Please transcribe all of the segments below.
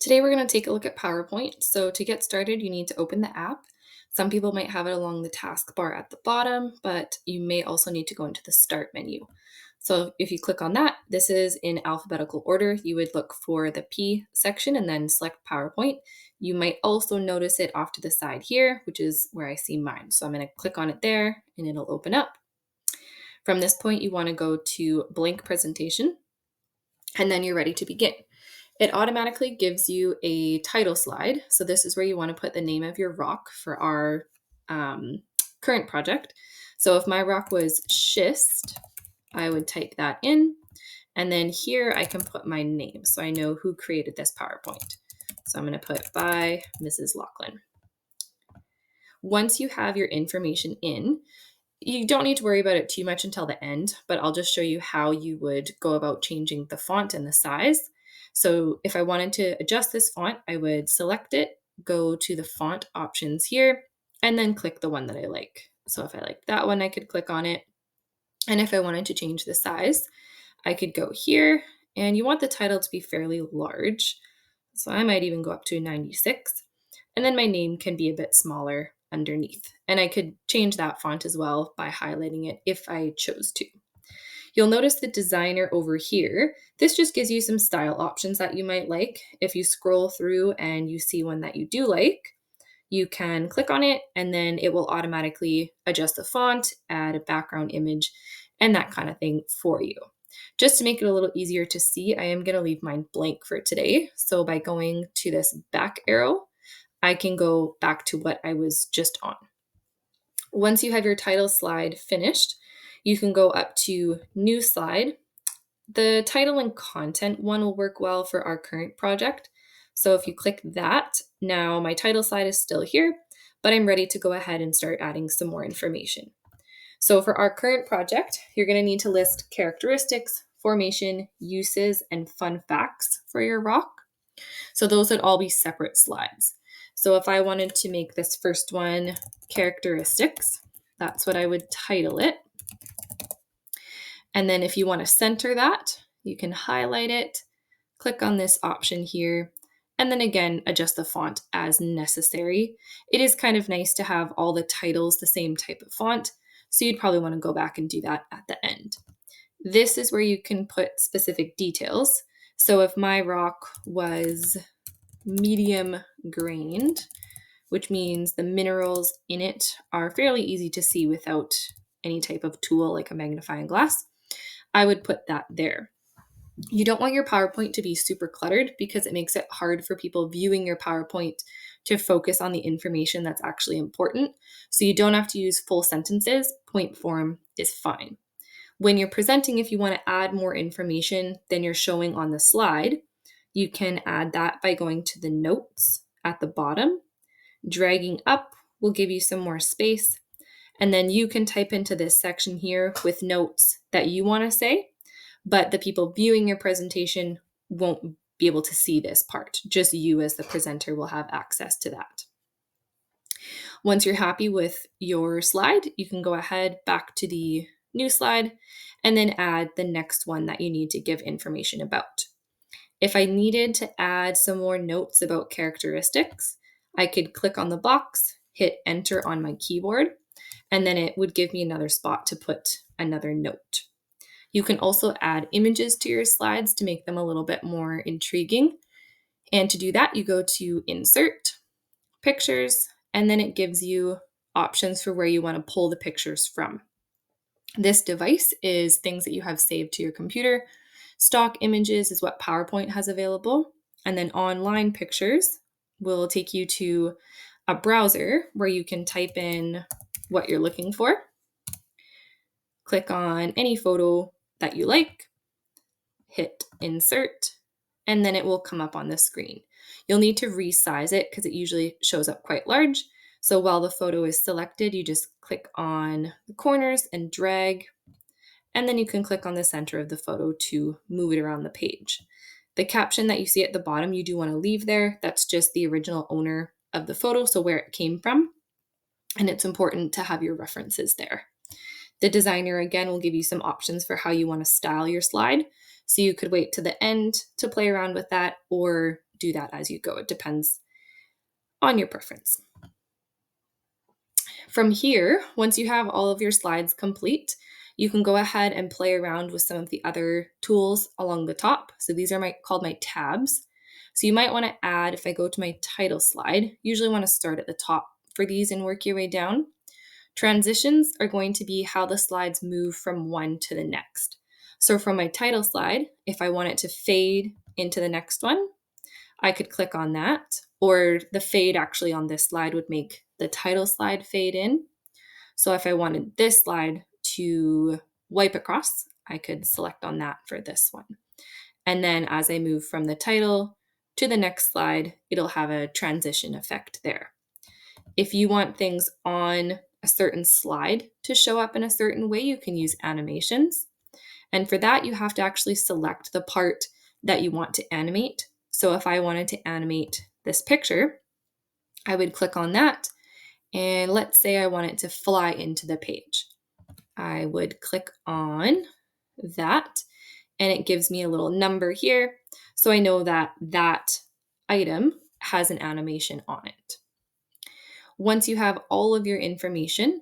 Today we're going to take a look at PowerPoint. So to get started, you need to open the app. Some people might have it along the taskbar at the bottom, but you may also need to go into the Start menu. So if you click on that, this is in alphabetical order. You would look for the P section and then select PowerPoint. You might also notice it off to the side here, which is where I see mine. So I'm going to click on it there and it'll open up. From this point, you want to go to Blank Presentation, and then you're ready to begin. It automatically gives you a title slide. So this is where you want to put the name of your rock for our current project. So if my rock was schist, I would type that in. And then here I can put my name so I know who created this PowerPoint. So I'm going to put by Mrs. Lachlan. Once you have your information in, you don't need to worry about it too much until the end, but I'll just show you how you would go about changing the font and the size. So if I wanted to adjust this font, I would select it, go to the font options here, and then click the one that I like. So if I like that one, I could click on it. And if I wanted to change the size, I could go here, and you want the title to be fairly large. So I might even go up to 96. And then my name can be a bit smaller underneath. And I could change that font as well by highlighting it if I chose to. You'll notice the designer over here. This just gives you some style options that you might like. If you scroll through and you see one that you do like, you can click on it and then it will automatically adjust the font, add a background image, and that kind of thing for you. Just to make it a little easier to see, I am going to leave mine blank for today. So by going to this back arrow, I can go back to what I was just on. Once you have your title slide finished, you can go up to New Slide. The title and content one will work well for our current project. So if you click that, now my title slide is still here, but I'm ready to go ahead and start adding some more information. So for our current project, you're going to need to list characteristics, formation, uses, and fun facts for your rock. So those would all be separate slides. So if I wanted to make this first one characteristics, that's what I would title it. And then if you want to center that, you can highlight it, click on this option here, and then again, adjust the font as necessary. It is kind of nice to have all the titles the same type of font, so you'd probably want to go back and do that at the end. This is where you can put specific details. So if my rock was medium grained, which means the minerals in it are fairly easy to see without any type of tool like a magnifying glass, I would put that there. You don't want your PowerPoint to be super cluttered because it makes it hard for people viewing your PowerPoint to focus on the information that's actually important. So you don't have to use full sentences. Point form is fine. When you're presenting, if you want to add more information than you're showing on the slide, you can add that by going to the notes at the bottom. Dragging up will give you some more space. And then you can type into this section here with notes that you want to say, but the people viewing your presentation won't be able to see this part. Just you as the presenter will have access to that. Once you're happy with your slide, you can go ahead back to the new slide and then add the next one that you need to give information about. If I needed to add some more notes about characteristics, I could click on the box, hit enter on my keyboard, and then it would give me another spot to put another note. You can also add images to your slides to make them a little bit more intriguing. And to do that, you go to Insert, Pictures, and then it gives you options for where you want to pull the pictures from. This device is things that you have saved to your computer. Stock images is what PowerPoint has available. And then online pictures will take you to a browser where you can type in what you're looking for. Click on any photo that you like, hit insert, and then it will come up on the screen. You'll need to resize it because it usually shows up quite large. So while the photo is selected, you just click on the corners and drag, and then you can click on the center of the photo to move it around the page. The caption that you see at the bottom, you do want to leave there. That's just the original owner of the photo, so where it came from. And it's important to have your references there. The designer, again, will give you some options for how you want to style your slide. So you could wait to the end to play around with that, or do that as you go. It depends on your preference. From here, once you have all of your slides complete, you can go ahead and play around with some of the other tools along the top. So these are called my tabs. So you might want to add, if I go to my title slide, usually want to start at the top for these and work your way down. Transitions are going to be how the slides move from one to the next. So from my title slide, if I want it to fade into the next one, I could click on that, or the fade actually on this slide would make the title slide fade in. So if I wanted this slide to wipe across, I could select on that for this one. And then as I move from the title to the next slide, it'll have a transition effect there. If you want things on a certain slide to show up in a certain way, you can use animations. And for that, you have to actually select the part that you want to animate. So if I wanted to animate this picture, I would click on that. And let's say I want it to fly into the page. I would click on that, and it gives me a little number here. So I know that that item has an animation on it. Once you have all of your information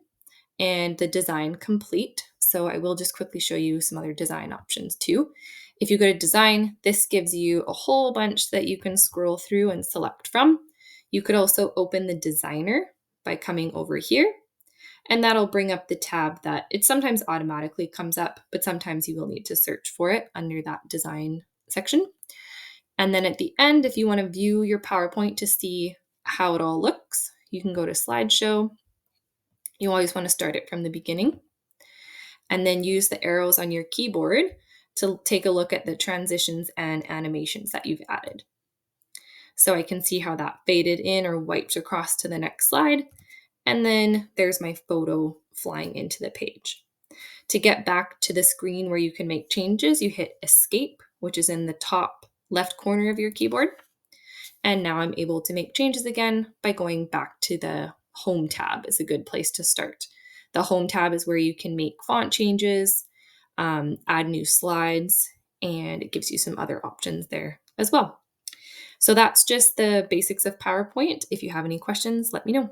and the design complete, so I will just quickly show you some other design options too. If you go to design, this gives you a whole bunch that you can scroll through and select from. You could also open the designer by coming over here, and that'll bring up the tab that it sometimes automatically comes up, but sometimes you will need to search for it under that design section. And then at the end, if you want to view your PowerPoint to see how it all looks, you can go to slideshow. You always want to start it from the beginning, and then use the arrows on your keyboard to take a look at the transitions and animations that you've added. So I can see how that faded in or wiped across to the next slide. And then there's my photo flying into the page. To get back to the screen where you can make changes, you hit Escape, which is in the top left corner of your keyboard. And now I'm able to make changes again by going back to the Home tab is a good place to start. The Home tab is where you can make font changes, add new slides, and it gives you some other options there as well. So that's just the basics of PowerPoint. If you have any questions, let me know.